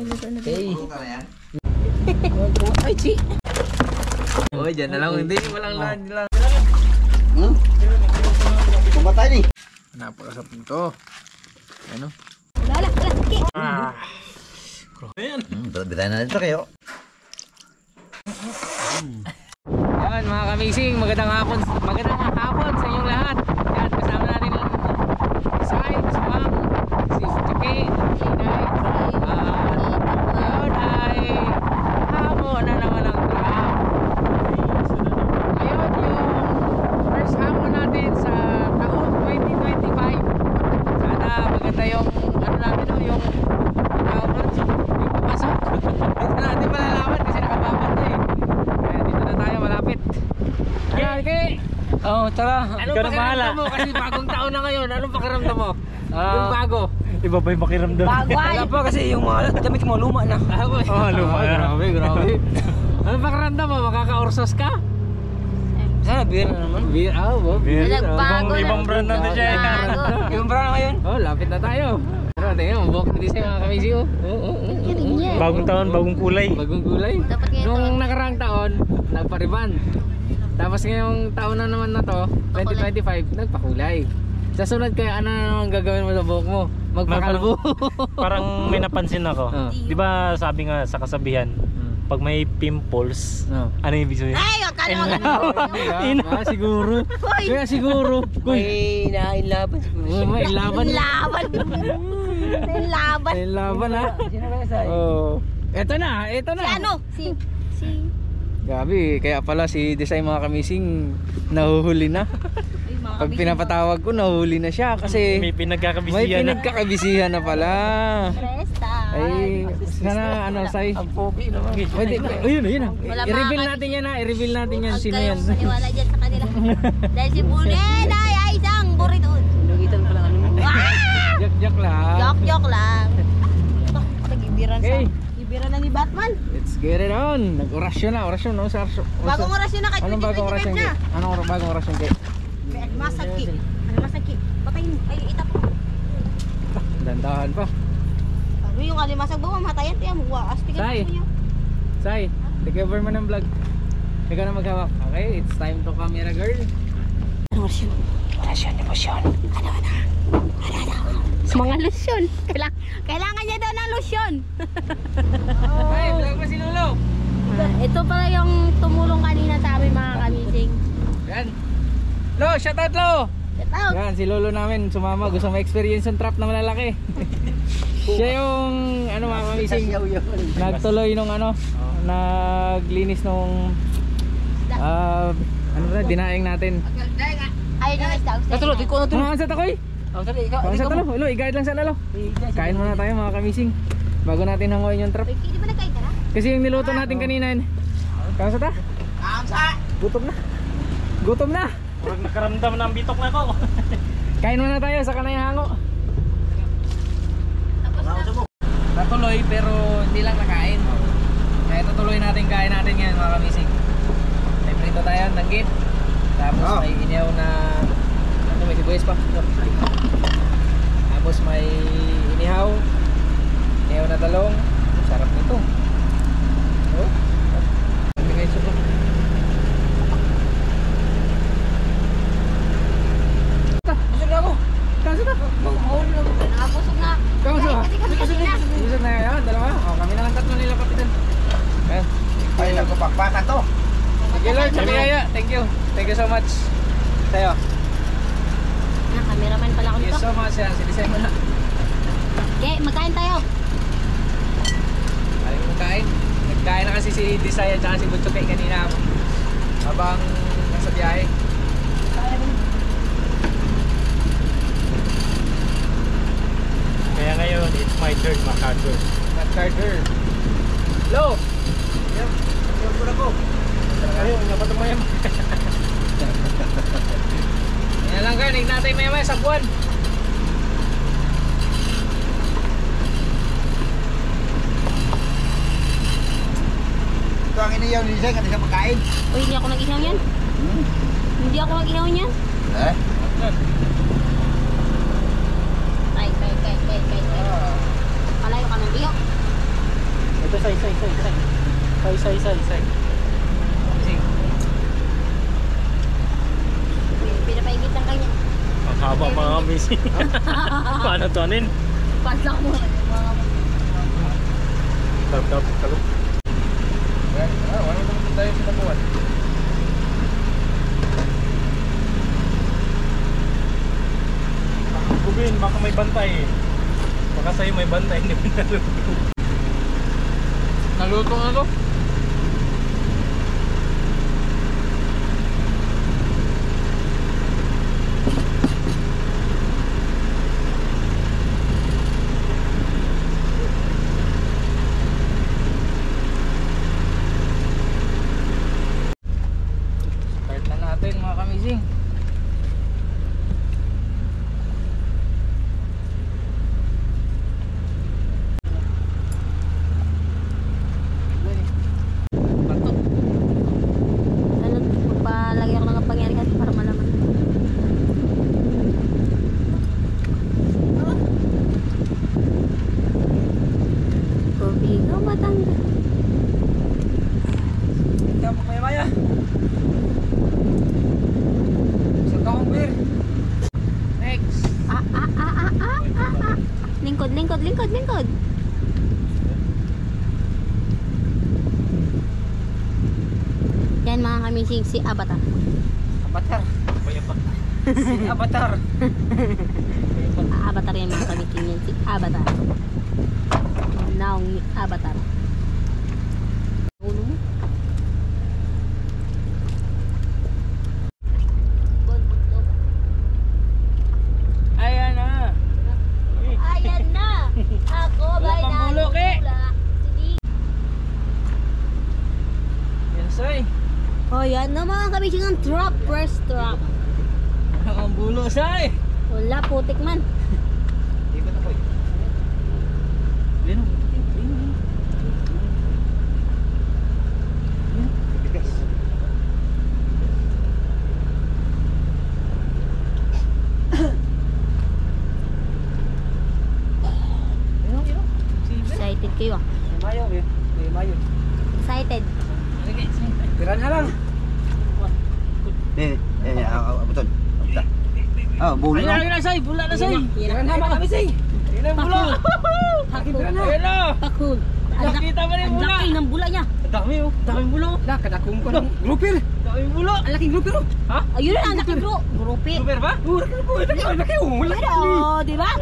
Okay. Ay, chi. Oh, dyan na lang. Hindi, walang lang. Kumatay nih. Napakasap nito. Ano? Lala. Ayan. Berbeda na dito kayo. Yan mga kamising, magandang hapon sa inyong lahat. Yan, kasama natin ang Sai, si Ma'am, si Chucky, si Inay. Ngayon ay hamon na naman ang trap. Ngayon yung first hamon natin sa taong 2025. Sana maganda yung ano natin no, yung papasok. Dito natin malalaman kasi nakababat na eh. Kaya dito na tayo malapit. Okay. Oh, tara. Anong pakiramdam mo? Kasi bagong taon na ngayon. Anong pakiramdam mo? Yung bago. Iba pa yung pakiramdam. Wala pa kasi yung mga damit mo luma na. Luma na. Grabe. Anong pakiramdam mo? Makaka-orsos ka? Sana beer na naman. Beer? Nagbago Ibang brand na siya. Ibang brand na ngayon? Oh, lapit na tayo. Pero tingnan mo, buhok na din sa'yo mga kamisi oh. Bagong taon, bagong kulay. Bagong gulay. Nung nakaraang taon, nagpariban. Tapos ngayong taon na naman na to, 2025, nagpakulay. Sa sunod kaya ano naman gagawin mo sa buhok mo? Magpakalbo. Parang may napansin ako. Di ba sabi nga sa kasabihan, pag may pimples, ano yung ibig sabihin? Ay, akala Siguro. Kaya siguro. May nainlaban siguro. May laban. Laban. May laban ha. Oh. Eto na. Si ano? Si Gabi, kaya pala si Desai mga kamising nahuhuli na. Pag pinapatawag ko, nahuhuli na siya kasi may pinagkakabisihan na pala. Presta. Ay, sana ano, Sai? Ang pogi naman. Ayun. I-reveal natin yan. Sino yan? Maniwala dyan sa kanila. Dahil si Bunen ay isang burrito. Lugitan pa lang ano mo. Joke lang. Joke lang. Tagibiran Okay. Ibiran na ni Batman. Let's get it on. Nag-orasyon na. Bagong orasyon na kahit Anong bagong orasyon 2025 kay? na. Anong bagong orasyon kay? Masaki. Ano masaki? Patayin. Ay, itap. Dandahan pa. Ano yung alimasag ba? Mamatayan. Tiyan mo. Astigan Sai. mo niya. Sai, take over mo ng vlog. Ikaw na maghawak. Okay, it's time to camera girl. Ano orasyon? Orasyon. Mga lusyon. Kailangan niya daw ng lusyon. Ay, vlog mo si Lolo. Ito pala yung tumulong kanina sa amin mga kamising. Yan. Lo, shout out Lo. Shout out. Yan, si Lolo namin sumama. Gusto ma-experience yung trap na malalaki. Siya yung, ano mga kamising, nagtuloy nung ano, naglinis nung, ano na, dinaing natin. Ayun yung isda. Katulog, ikaw na tulog. Mga sa takoy. Mga sa talo, Lo, i-guide lang sana Lo. Kain muna tayo mga kamising. Bago natin hangoyin yung trap. Di ba nagkain ka na? Kasi yung niluto natin kanina yun. Kamusta ta? Gutom na. Huwag nakaramdam ng bitok na ako. Kain muna tayo sa kanay hango. Natuloy pero hindi lang nakain. Kaya tutuloy natin kain natin ngayon mga kamising. May prito tayo, danggit. Tapos may inihaw na ano, may sibuyas pa. Tapos may inihaw na talong. Sarap nito. Oh. Bigay suko. Busog na ako. Kaso na. Nakabusog na. Kamusta? Busog na. Busog na yan, dalawa. O, kami na lang tatlo nila kapitan. Ayan. Ay, nagpapakpakan to. Sige Lord, sabi kaya. Thank you. Thank you so much. Sa'yo. Cameraman pala ako Thank you nito. so much. Yan, sinisay mo na. Okay, magkain tayo. Ayaw mo kain. Nagkain na kasi si Desai at si Butchokay kanina habang nasa biyahe. Kaya ngayon, it's my turn, MacArthur. MacArthur. Hello! Yan po na po. Ayun, napatong mo yan. Yan lang ka, natin maya sa buwan. Ito ang iniyaw ni Zeng at isang pagkain. Uy, hindi ako nag-ihaw yan. Hindi ako nag-ihaw yan. Eh? Kay. Palayo ka ng iyo. Say. Pinapaigit lang kanya. Ang haba mga kamising. Paano to anin? Paslak mo. Talap. Wala naman tayo pinabuhan. Gubin, baka may bantay eh. Baka sa'yo may bantay, hindi mo naluto. Naluto na to? Start na natin mga kamising. Magpalagay ako ng kapangyari kasi para malaman. Kubigaw Batangas. Ikaw maya. Sa taong beer. Next. Lingkod. Yan mga kamising si Avatar. Avatar. Si Avatar. Avatar yan mga kamising yan si Avatar. Naong ni Avatar. Ulo mo? Ayan na. Ayan na! Ako Wala ba'y pang bulok, eh. Hindi. Yan say. Oh, yan na mga kamising ang drop. First drop. Ang bulo say. Wala, putik man. Ikot ako eh. Lino. Bigas. Excited kayo ah. Mayo eh. Mayo. Excited. Sige. Tiran na lang. Abuton. Abuta. Oh, bulo. Ayun na say. Bula na say. Tiran na mga kamising. Yan ang bula. Pakul. Ayun na. Pakul. Ang Nakita mo na yung ang bula. laki ng bula niya. Dami oh. Daming bulo. Kadakong ko ng grouper. Daming bulo. Ang laking grouper oh. Ha? Ayun na, ang laki bro. Grupi. Grouper ba? Laki oh. Laki Oh, di ba?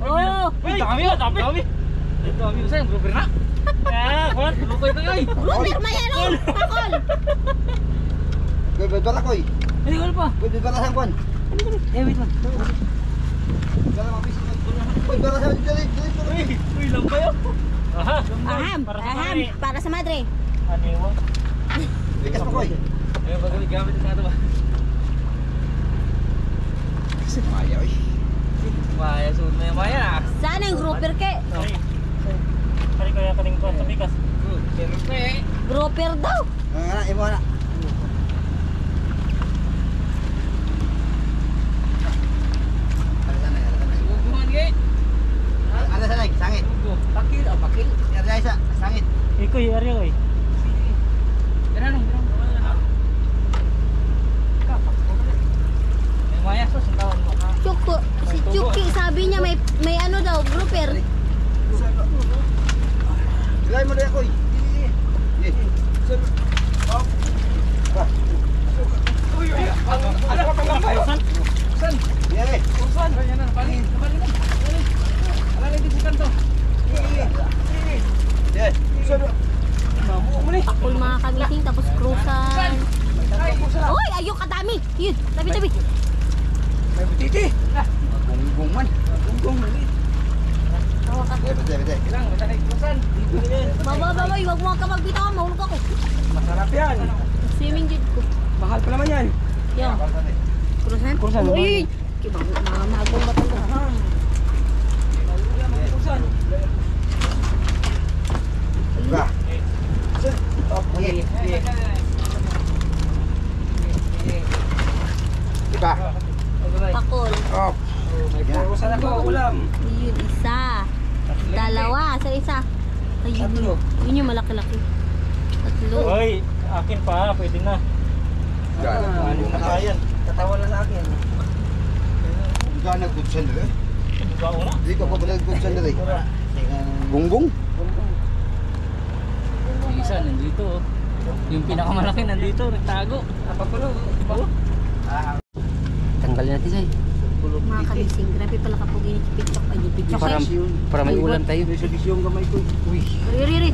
Oh. Uy, dami oh. Dami. Dami oh. Sayang grouper na. Kuan. Lukoy ko yoy. Grupi, mayan oh. Pakul. Bebara ko eh. Hindi ko pa. Bebara sa kwan. Wait lang. Bebara mabis. Bebara sa dili. Uy, lambay oh. Aha. Aham. Para sa madre. Ano yun? Bigas pa ko eh. Ayun ba gamit na ito ba? Maya eh. Maya, suot na yung maya na. Sana yung grouper ke. Kari kaya kaning ko sa bigas. Perfect. Grouper daw. Imo na. Bubuhan ke. Ano sa leg? Sangit. Pakil. Pakil. Yan sa sangit. Ikoy, Aryo eh. Tira nung. May maya so sa taon mo ka. Chuko, si Chuki sabi niya may ano daw, grouper. Ilay mo na ako eh. Ano ka pang kayo? San? Yan eh. San? Yan na. Palin na. Ala na dito kanto. Yan. Mamu mo ni. Pakul mga kamising tapos cruisan. Ay, pusa. Uy, ayun kadami. Yun, tabi. May butiti. Gunggong man. Gunggong man. Hawak ako. Bete. Ilang matanay kusan. Babay, wag mo ka magbitaw, mahulog ako. Masarap yan. Swimming jig ko. Mahal pa naman yan. Yan, cruisan. Cruisan, Uy, kiba mga magong batang ko. Kusan. Ba. Okay. Diba? Pakul. Oh. May purusan ako ulam. Yun, isa. Dalawa, sa isa. Ayun yun. Yun yung malaki-laki. Tatlo. Hoy, akin pa, pwede na. Ano na kaya? Tatawa na sa akin. Gana good sand eh. Bago na. Hindi ko pa pala good sand eh. Gunggong? Yung isa nandito. Oh. Yung pinakamalaki nandito, nagtago. Tanggalin natin sa'yo. Mga kamising. Grabe pala kapag inipitok. Ay, inipitok. Para may ulam tayo. Yung gamay ko. Uy. Riri.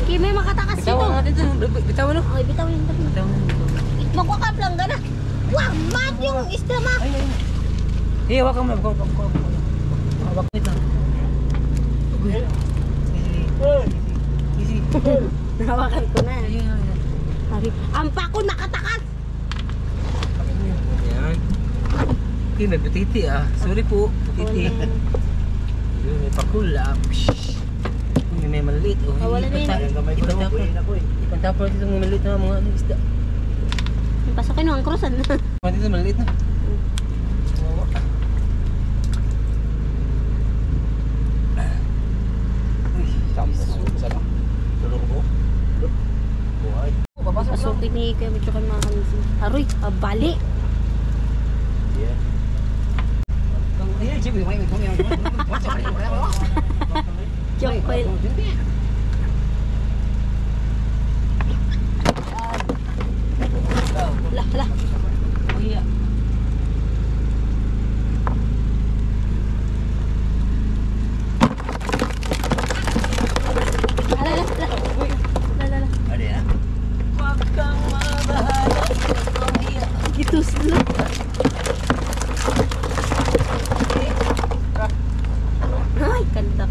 Kaya may makatakas dito. Bitawan natin ito. Bitawan no? Okay, bitawan yung tabi. Magwakap lang ka na. Wag, mat yung isda ma. Hey, hawakan mo. Hawakan mo ito. Easy. Hawakan ko na. Ang pakol nakatakas. Yan. Okay, may patiti ah. Sorry po, patiti. Yun, may pakul ah. May maliit. Oh, Wala na yun. ipantapon natin itong maliit na mga isda. Pasokin mo ang krusan. Pati ito maliit na. Pasukin ni Kuya Mitcho kan mga kamising. Aroy, bali. Jokoy. Lah. Ala. Ada ya? Wag kang mabahala. Gitu sila. Ay, kandak.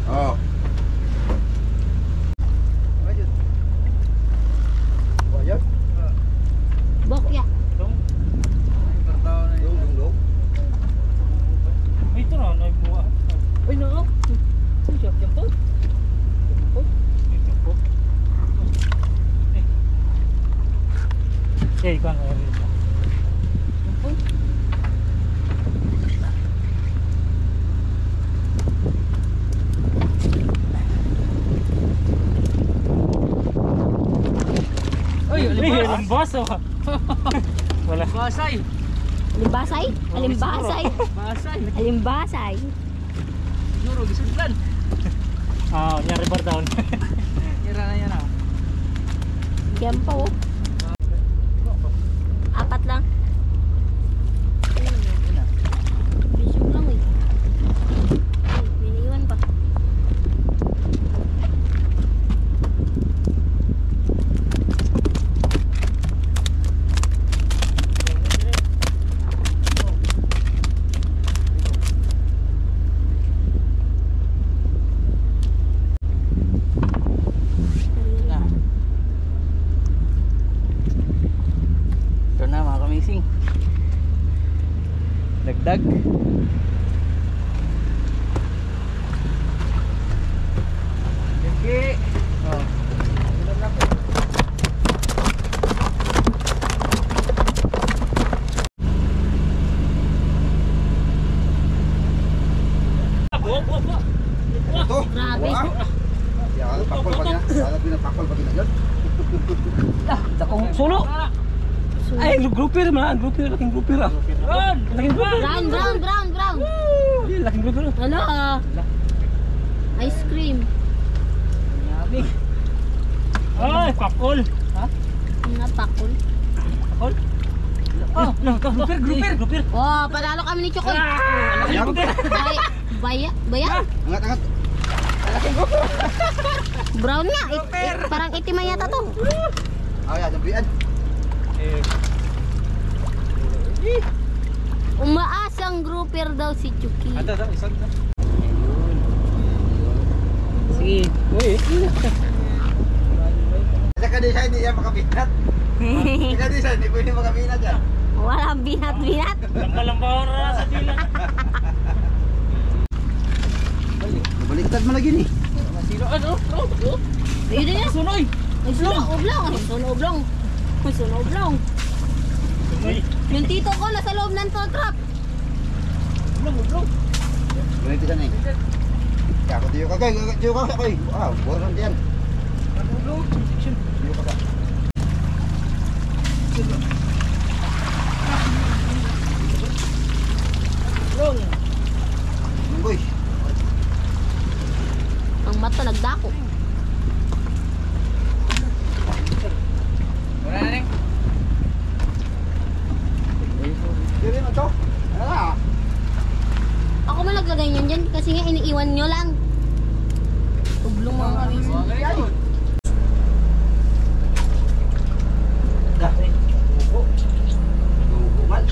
Oh. Lanjut. Bayar? Bok ya. Dong. Ito na, nagbuha. Uy, no. Jump po. Ikaw na rin. Uy, Limbas oh. Wala. Basay. Alimbasay? Basay. Alimbasay. Siguro, gisuglan. Nyari bar down. Tira na yan ah. Yan pa oh. 4 lang. Bisyong lang eh. Ay, biniiwan pa. Ito na mga kamising. Dagdag. Okay. Oh. Ito. Grabe. Ya, pakol pa niya. Sana pinapakol pa niya yan. Dakong sulo. Ay, grouper man. Laking grouper ah. Laking grouper. Brown. Laking grouper. Hello. Ice cream. Yummy. Ay, pakol. Napakol. Pakol. Oh, grouper. Oh, panalo kami ni Chokoy. Yan. Baya? Angat. Brown nga. Parang itim yata to. Ya, jampian. Umaasang grouper daw si Chucky. Isang na. Sige. Uy. Saka di siya hindi yan makapinat. Saka di siya hindi pwede makapinat yan. Walang binat. Lamba-lamba na sa dila. Baliktad mo lagi ni. Sino? Ano? Ayun na yan. Sunoy. Ay, suno oblong. Tumoy. Yung tito ko nasa loob ng tow truck. Ublong. Ganito siya nih. Ya ako tiyo ka kay, tiyo ka kay. Ah, buwan diyan. Tiyo ka. Long. Boy. Ang mata nagdako. Wala na rin. Dili man to. Ano? Ako man naglagay niyan dyan kasi nga iniiwan nyo lang. Tublong mga kamising. Mga ganito. Dahil. Bumal.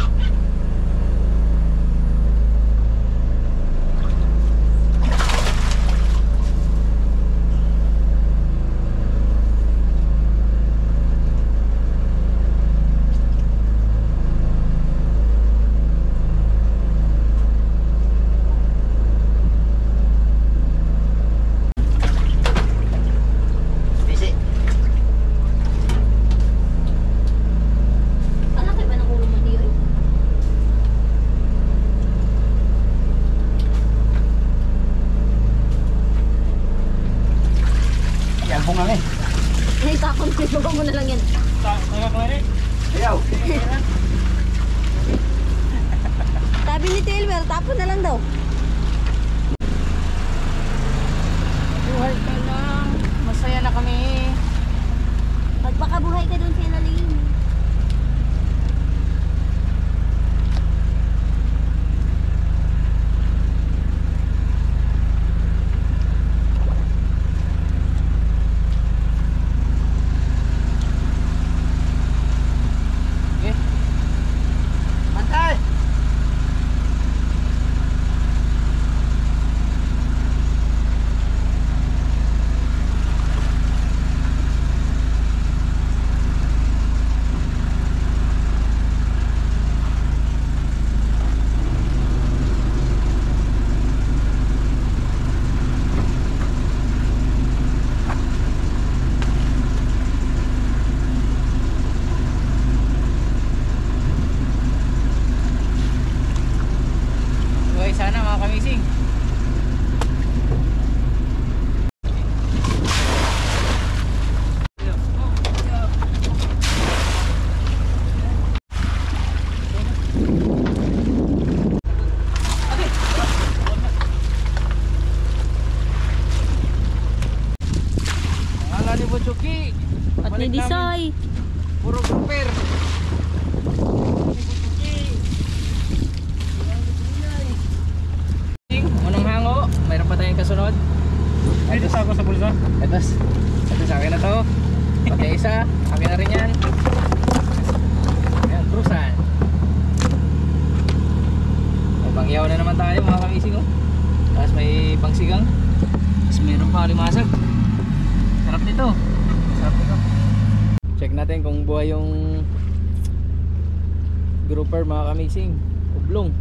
Bisi. Alaki ba ng ulo mo tiyo eh? Yan bunga ni. Ay, takon ko. Ibaba mo na lang yan. Ayaw. Sabi ni Taylor, tapon na lang daw. Buhay ka lang. Masaya na kami. Magpakabuhay ka doon sa ilalim. Okay. Mantay. Buhay sana mga kamising. Pangalan ni Bochuki. At ni Disoy. Puro grouper. Unang hango, mayroon pa tayong kasunod. Dito sa ako sa bulsa. Ito sa akin na to. Pati isa, akin na rin yan. Ayan, cruisan. May pangyaw na naman tayo mga kamising oh. Tapos may pangsigang. Tapos mayroon pa limasag. Sarap nito. Sarap nito. Check natin kung buhay yung grouper mga kamising. Ublong.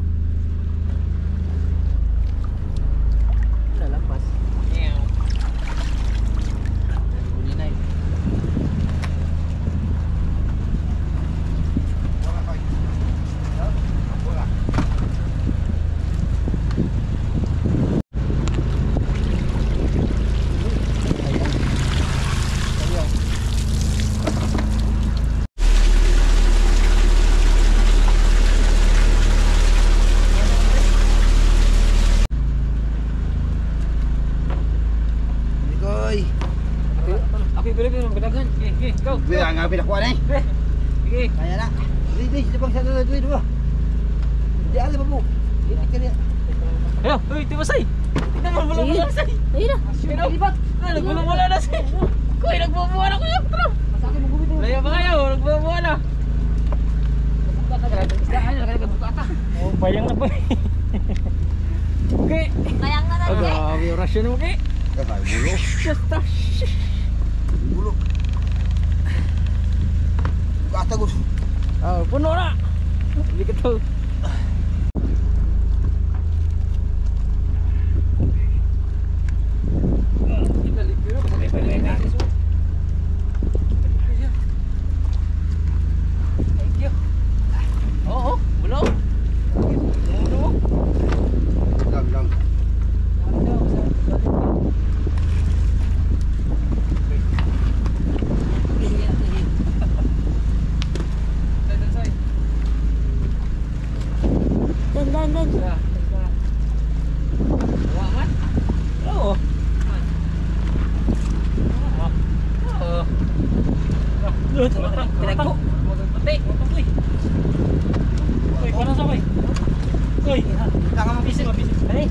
Lalampas. Meow. Huli na eh. Wala kay. Wala. Koy. Ako yung bilib yung binagan. Okay, go. Bilang nga pinakuha na eh. Okay. Kaya na. Di, bang sa dito dito. Di ada pa mo. Di kaya. Ayo, uy, timasay. Tingnan mo, bulong-bulong say. Ayun na. Pero, nagbulong-bulong na say. Kuy, nagbubuha na kuya. Tara. Laya ba kayo? Nagbubuha na. Oh, bayang na po. Okay. Kayang na Oh, lang eh. grabe yung rasyon mo, okay? Kaya bulo. Just a Bulo. Kata gus. Oh, puno na. Hindi ka to. Thank you. Oo, bulong. Bulong. Lang lang. Dan. Waman. Oo. Pinagpo. Pati. Uy, paano sa koy? Uy, Saka mabisi. Ay.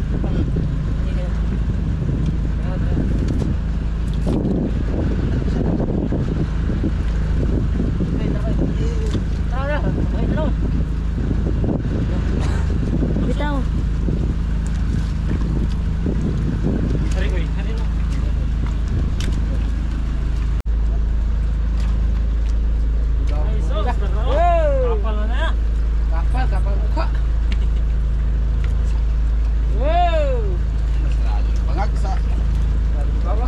Bitaw. Hari koy, hari mo. Ay, sos, kapal na. Kapal mukha. Wow. pangagsa. Baba.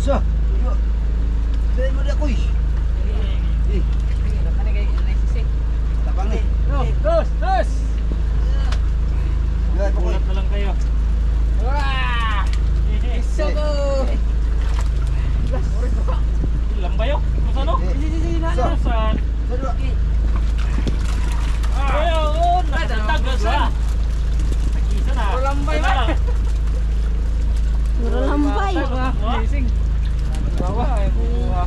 So, yo. Dahil mo na kuy. Tabang ni. Terus. Dahil mo kuy. Ulat na lang kayo. Wah. Iso ko. Ilang ba yun? Kung ano? So, Saan? sa dua. Ayun! Nakatagos na! Nag-isa na! Rolambay ba? Nurulambay. Amazing. Bawa ay buwa.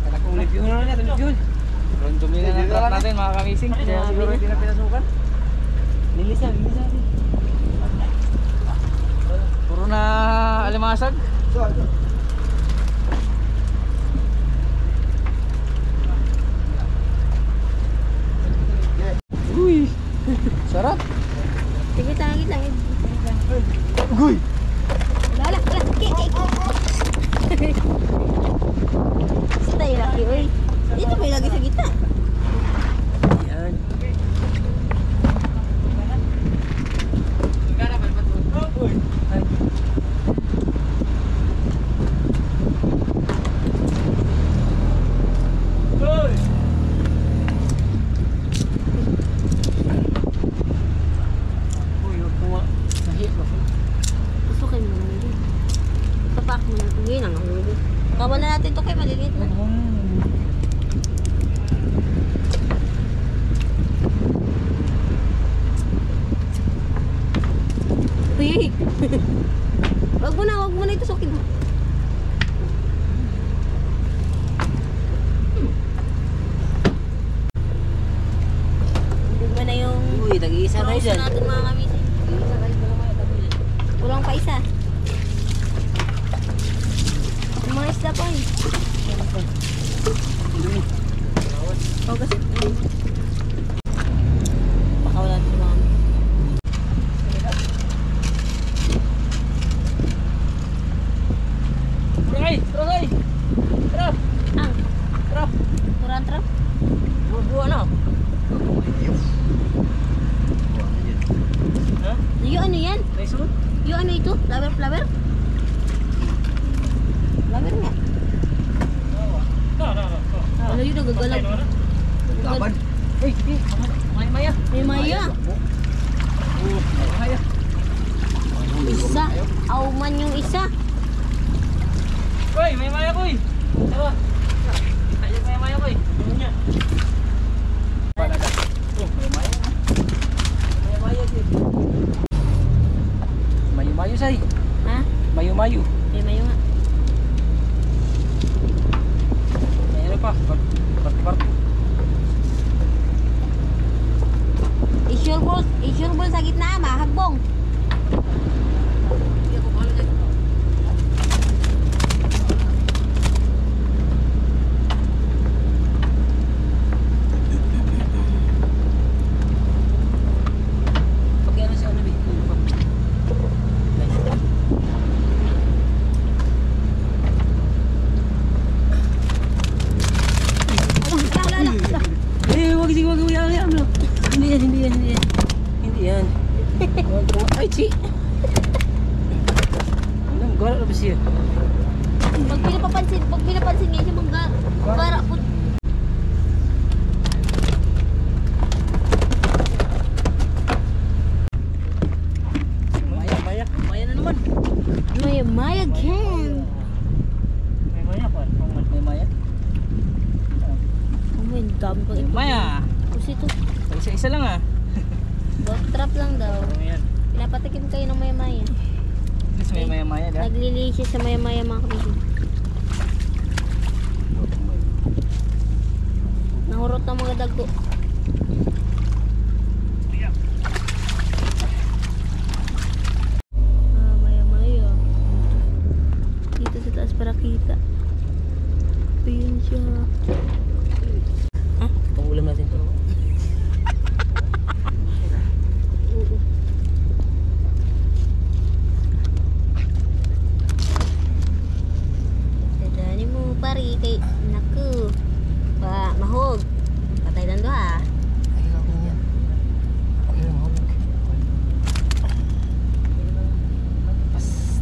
Kala kong review na natin, review. Random din na natin natin mga kamising. Kaya siguro hindi na pinasukan. Lilisa. Puro na alimasag. So, Uy. Sarap. Sige, tangit lang. Uy. Lala. Stay laki, uy. Dito may lagi sa gitna. Yan. Pasukin mo na yun. Tapak mo na. Ngayon ang huli. Kawan na natin ito kay maliliit na. Uy! Wag mo na itusukin mo. Hindi mo na yung... Uy, nag-iisa na Rose dyan. natin mga kamisin. Kulang pa isa. Yung mga isda pa eh. Oh, kasi... Baka wala natin mga... Terus. Ang? Terus. Turan trap? Buah na. Ha? Yung ano yan? May sunod? Yung ano ito? Flower? Flower nga. No. Ano yun? Nagagalag. Laban. Uy, maya. May maya. Maya. Isa. Auman yung isa. Uy, may maya ko eh. Tawa. Ayun, may maya ko eh. Ano niya? Mayu-mayu say. Ha? Mayu-mayu. May mayo nga. May ano pa? Part. Isure ball sa gitna. Mahagbong. Pagkano siya ano wag yan. Hindi yan. Ay, chi. Anong gala ba siya? Pag pinapansin niya siya para po. Maya na naman. Maya again. May maya pa. May maya. Amen. Dami ko ito. Maya. Pusi ito. Isa-isa lang ah. Boat trap lang daw. Ayan. Pinapatikim kayo ng maya-maya. Mas may maya-maya dyan. Naglilihi sa maya-maya mga kamising. Nahurot ng mga dagko. Maya-maya. Dito sa taas para kita. Ayun siya. Pangulam natin ito. Oo. Dadani mo pari kay naku. Mahog. Patay lang do ha.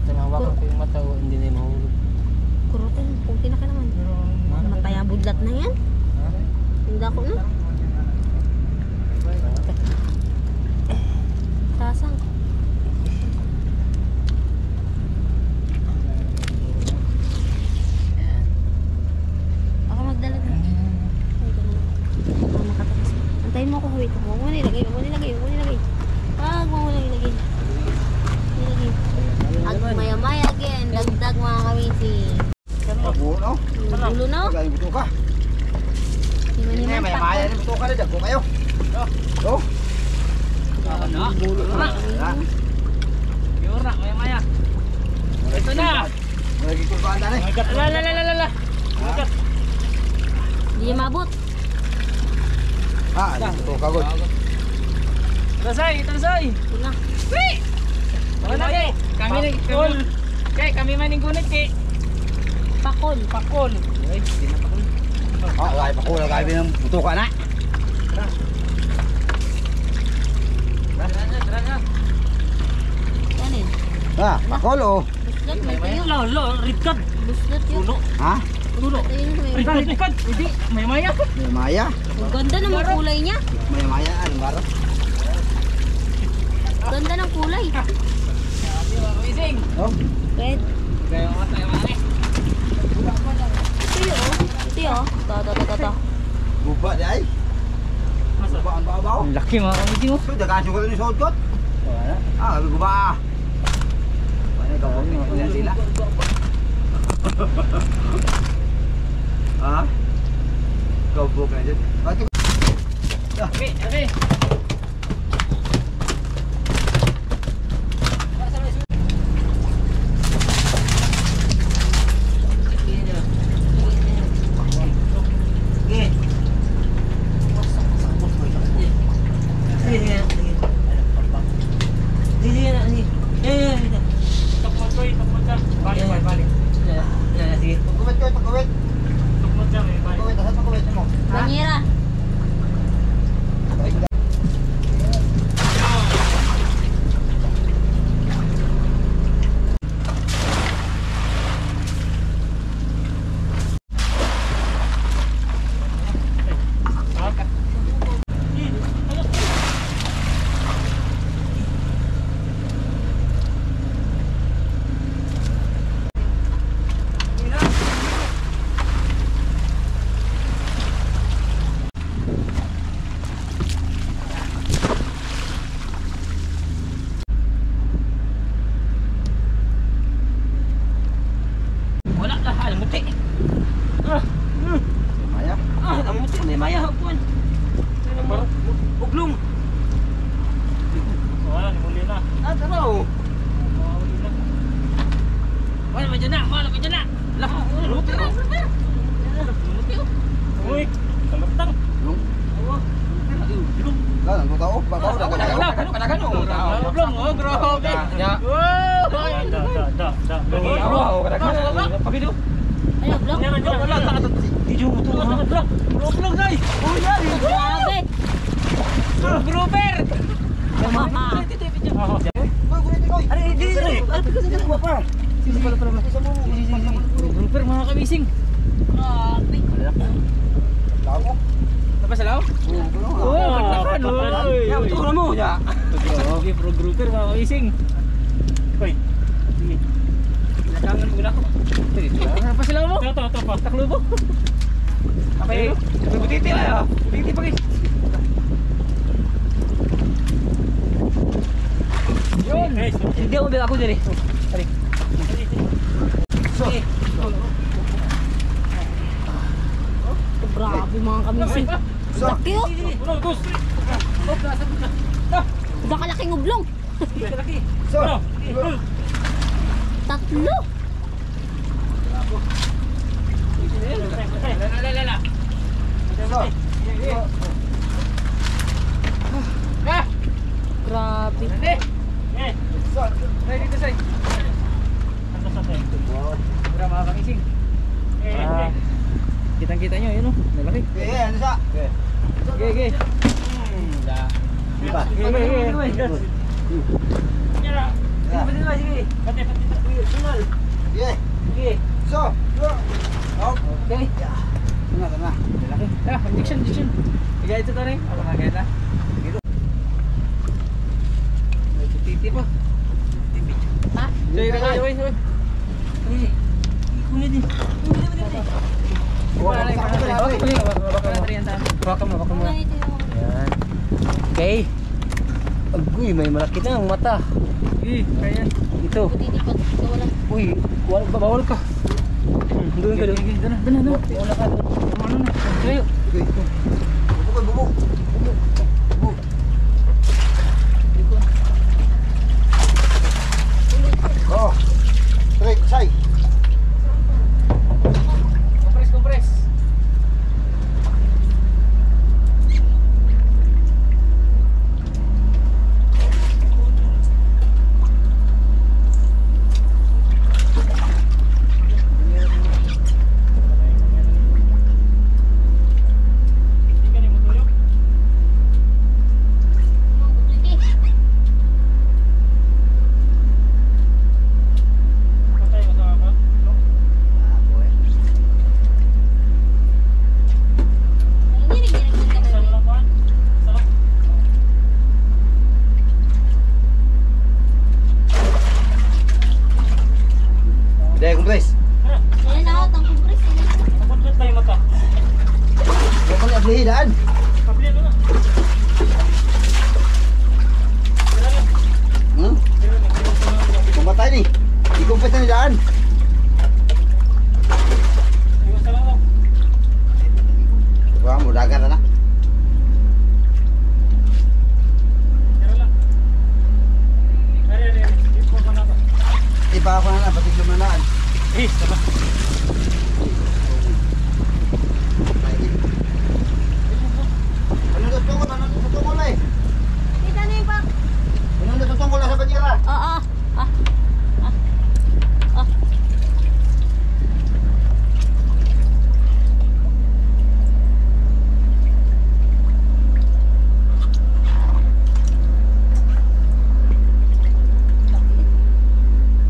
Tinawakan ko yung mata, hindi na yung mahulog. Kurutin, puti na ka naman. Mataya budlat na yan. Hindi ko na. Tasang. Ako magdala na. Ay, ganun. Makatakas. Antayin mo ako, hawit ako. Huwag mo nilagay, huwag mo nilagay, huwag mo nilagay. Wag mo nilagay. Nilagay. At maya-maya again, dagdag mga kamising. Buo, no? Dulo na. Lagay buto ka. Himan-himan May pa. maya ni buto ka na dagko kayo. Oh. Ano? Wala. Yura, maya-maya. Ito na! Lagi ko ba andan eh? Lala. Hindi niya mabot. Ah, buto ka gud. Tansay! Ito na. Wala kay. Kami maning gunit kay. Pakol. Ay, hindi na pakul. Ah, lagay pa ko lagay ng buto ka na. Tara na. Kanin. Ah, pakol oh. Buslot. May tayo. Red card. Buslot yun. Ha? Tulo. Tayo yun. May Red card. Hindi, maya-maya. May maya. Ang ganda ng mga kulay niya. May maya anong baro? Ganda ng kulay. Amazing. Oh. Red. Kaya mga tayo mga eh. Ito yun. Ito yun. Ito. Guba di ay. Guba ang babaw. Ang laki mga kamiting mo. So dagan ko ni sod kot. Wala. Ah, guba. Ano ka mo ni sila? Ah? Kau buka aja. Okay. Pagkuwit. Pagkuwit, asan pagkuwit mo? Banyera. Wala lah, alam muti. Maya. Alam muti, may maya hapon. Uglong. Wala, muli na. Ah, taro. Wala man dyan na. Lako, luti. Uy, kalaptang. Lung. Lah, nang tao, babaw na Panakan o. Uglong, oh, grabe. Da. Pabido. Ano, vlog? Wala, takot. Video mo ito. Vlog, guys. Oh, yan. Grabe. Grouper. Grouper mga kamising. Grabe. Tapos alaw? Oo, patlakan. Tura mo. Grabe, pro grouper mga kamising. Uy, sige. Lakangan mo na ako. Tapos alaw mo? Ito pa. Taklo mo. Okay. Butit. Piti ayo. Piti pagi. Yun. Hindi ako ako diri. Tari. Grabe mga kamising. So, Laki oh. Nakalaking ublong. so. Tatlo. Grabe. Dito say. Mura mga kamising. Kitang-kita nyo, yun o. Nalaki. Eh, ano sa? Ge. Di ba? Sige. So, Okay. tama. Lalaki. Injection. Higa ito tayo. Apa nga kaya na? Dito. May titi pa. Ha? Joy. Ini. Kunin din. Wala na sa kapatid. Baka mo. Ganito yung Yan. Okay. Agoy, may malaki na ang mata. Kaya. Ito. putitipat. Wala. Uy, bawal ka. Doon ka doon. Doon. Wala ka doon. Ano na? Tayo. Bubuk. Oh. Trik, say. Kompres. Dahil kumpres. Ayan na, tang kumpres. Huwag ko niya daan. Pumatay ni. Di kumpres na daan. Wah, mo dagan na na. Iba ako na na, pati lumanaan. Ano tutungkol eh? Kita na yung pa. Ano tutungkol na sa banyera? Ah.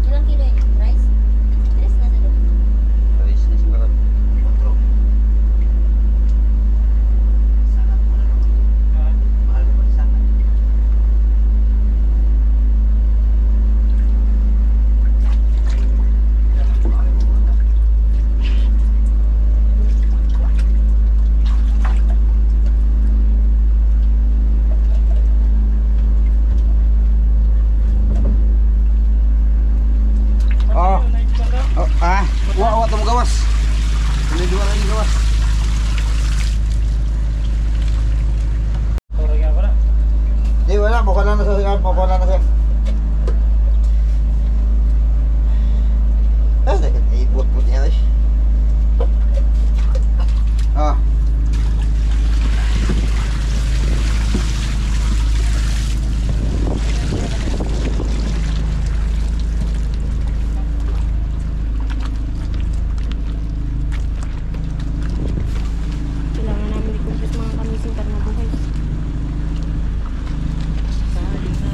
Ilang kilo yun? Rice? Rice na sa doon. Ayos na siguro. Kontro. Sangat mo na naman. Mahal mo pa sangat. Oh. Oh, wa tong gawas. Ini dua lagi gawas. Di wala, mukha na sa mukha na sa. Ibot-bot niya guys. Ah. Kailangan namin i-kumpres mga kamising para mabuhay. Saling na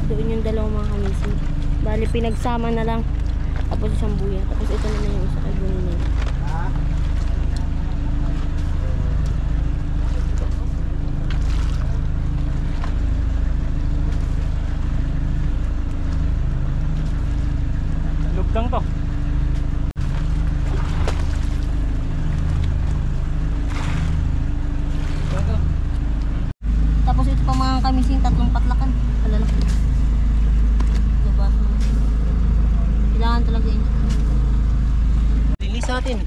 Doon yung dalawang mga kamising. Bali, pinagsama na lang. Tapos isang buya. Tapos ito naman yung isa kay Bunay. Lugdang to. Tapos ito pa mga kamising, tatlong patlakan. Kalalaki. Diba? Kailangan talaga yun. Linis natin.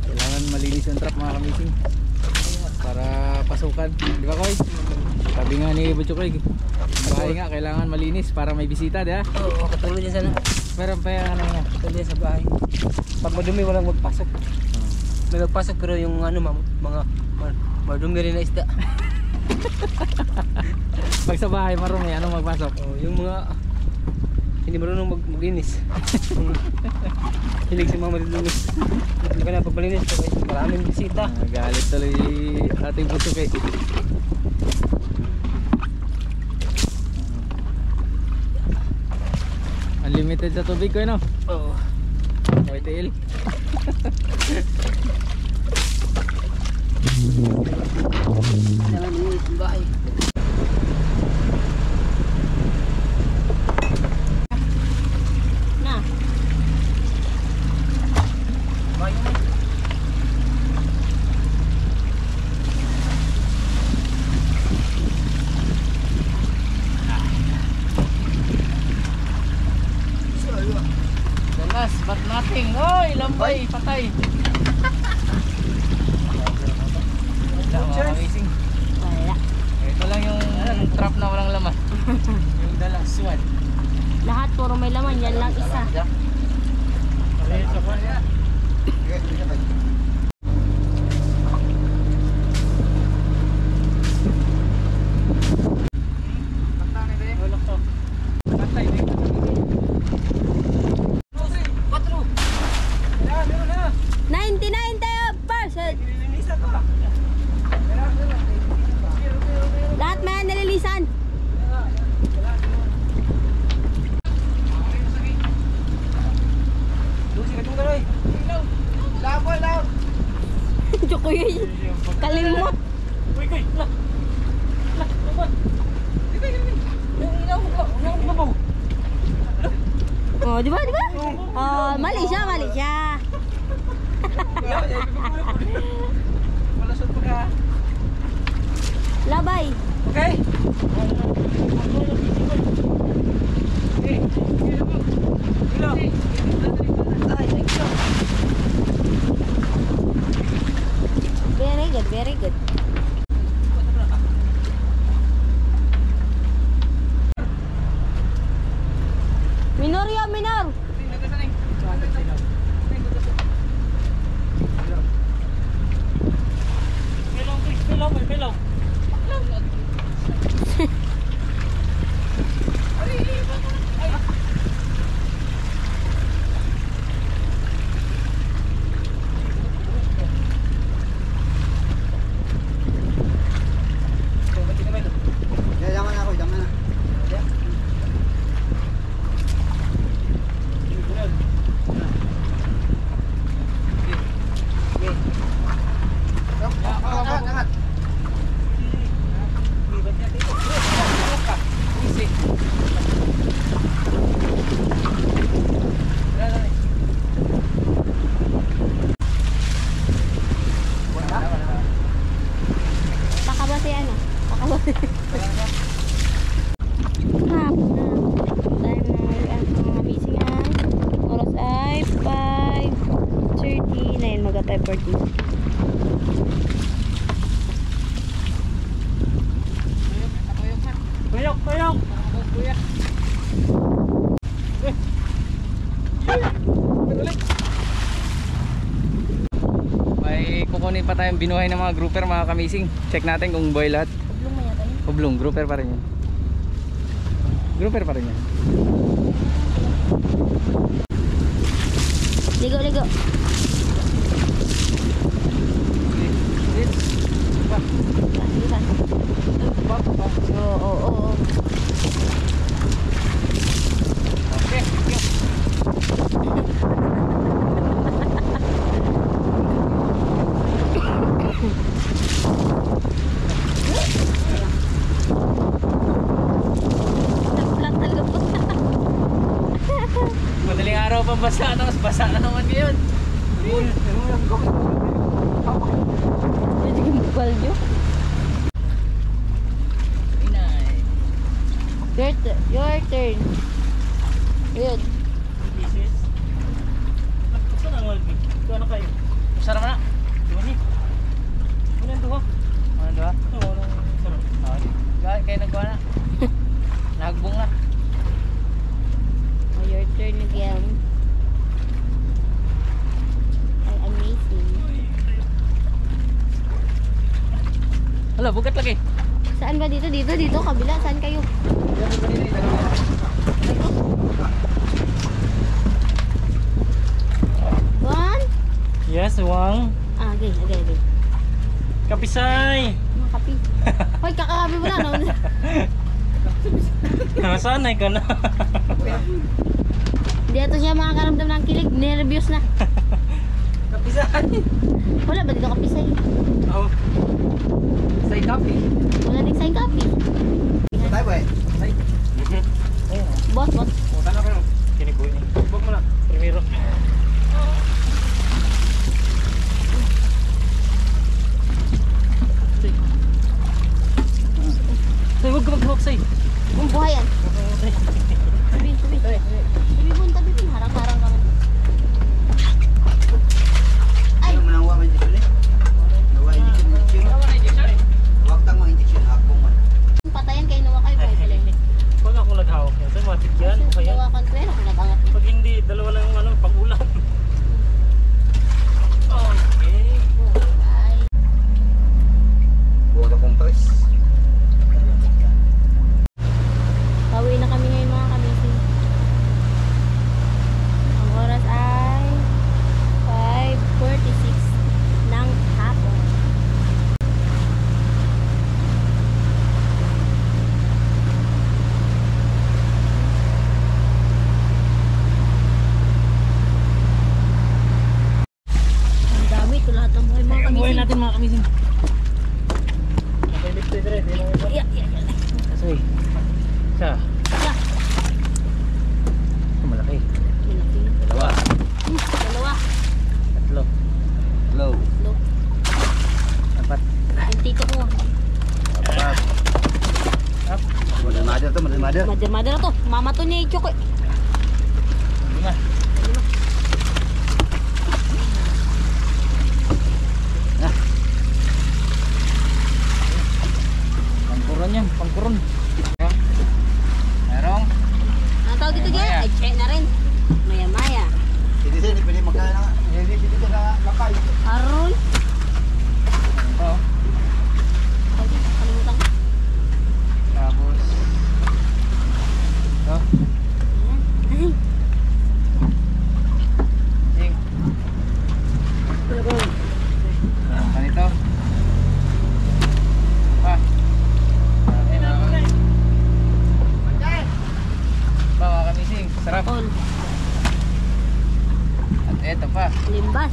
Kailangan malinis ang trap mga kamising. Para pasukan. Di ba, Koy? Sabi nga ni Butcho Koy, bahay nga kailangan malinis para may bisita, di ba? Oo, katulad yan sana. Meron pa yung ano nga. Katulad yan sa bahay. Pag madumi walang magpasok. May magpasok pero yung ano mga madumi rin na isda. Pag sa bahay marumi, anong magpasok? Oh, yung mga hindi marunong maglinis. Hilig si mga maglinis. Hindi ka na paglinis kasi maraming bisita. Galit tuloy ating Butcho Koy. Unlimited sa tubig ko, no? Oo. YTL. Kailangan linis yung bahay. Na. Bahay mo. The last but nothing. Oy, lambay, patay. Wala, mga kamising. Wala. Ito lang yung trap na walang laman. Yung the last one. Lahat puro may laman. Yan lang isa. Patay na yung 99%. Lahat may nalilisan. Tsoko yun. Kalimot. Oh, di ba? Di ba? Oh, mali siya, mali siya. Malasot pa ka. Labay. Okay? Very good, very good. Minor ya, minor. Pilaw. Yaman ako, yaman na. Angat. Pakabati ano? Pakabati. Hapon na. Time na ang amazing ay. Oras ay 5:39. Maga 5:40. Kuyok. May kukunin pa tayong binuhay ng mga grouper mga kamising. Check natin kung buhay lahat. Tablong maya tayo. Hublong, grouper pa rin yan. Grouper pa rin yan. Ligo, ligo. Oo. mabasa, tapos basa na naman ngayon. Pwede kang balyo. Inay. Your turn. Ayun. This is... Saan ang walbi? Ito ano kayo? Sarap na. Diba ni? Ano yung duha? Ano ba? Ito, walang sarap. Kayo nagkuha na. Nagbong na. Oh, your turn again. Ay, amazing. Hala, bugat lagi. Saan ba dito? Dito, kabila. Saan kayo? One? Yes, Wang. Ah, okay. Kapisay! Mga kapi. Hoy, kakakabi mo na, no? Nasanay ka na. Hindi ito siya makakaramdam ng kilig. Nervyos na. Kapisahan. Wala ba dito kapisay? Oh. Say copy. Wala din sa kapi. Tayo ba eh? Say. Boss. Punta na kayo. Kinibuhi niya. Huwag mo na. Primero. Say, huwag ka mag-hawk, say. Kung buhayan. Sabi. Sabi mo, tabi mo. Harang-harang ka man. Ay! Patayan kayo nawa kayo. Pag ako naghawak yan, saan matik yan? O kaya? Nawa kan kwero kung nagangat. Pag hindi, dalawa lang yung ano, pag-ulam. Okay. Ay. Pauwi na kami ngayon mga kamising. Ang oras ay 5:46 ng hapon. Ang dami ito lahat ng buhay mga Ang buhay kamising. natin mga kamising. Okay, lift it, Red. Yan ang iba. Yeah. Say. Isa. Yeah. Malaki. Malaki. Dalawa. Dalawa. Tatlo. Low. Look. Apat. Yung tito ko. Apat. Up. Mother na to. Mama to ni Choco. Lima. Pangkuron yan. Pangkuron. Merong. Ang tawag dito dyan? Ay, check na rin. Maya-maya. Aron. Oh. Tawag dito. Kalimutan ko. Tapos. Oh. Ayan. Ay. Sing. Ganito. Pa. Ba, mga kamising. Sarap. All. At eto pa. Limbas.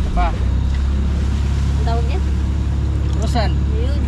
Ito pa. Ang tawag yan? Rusan. Ayun.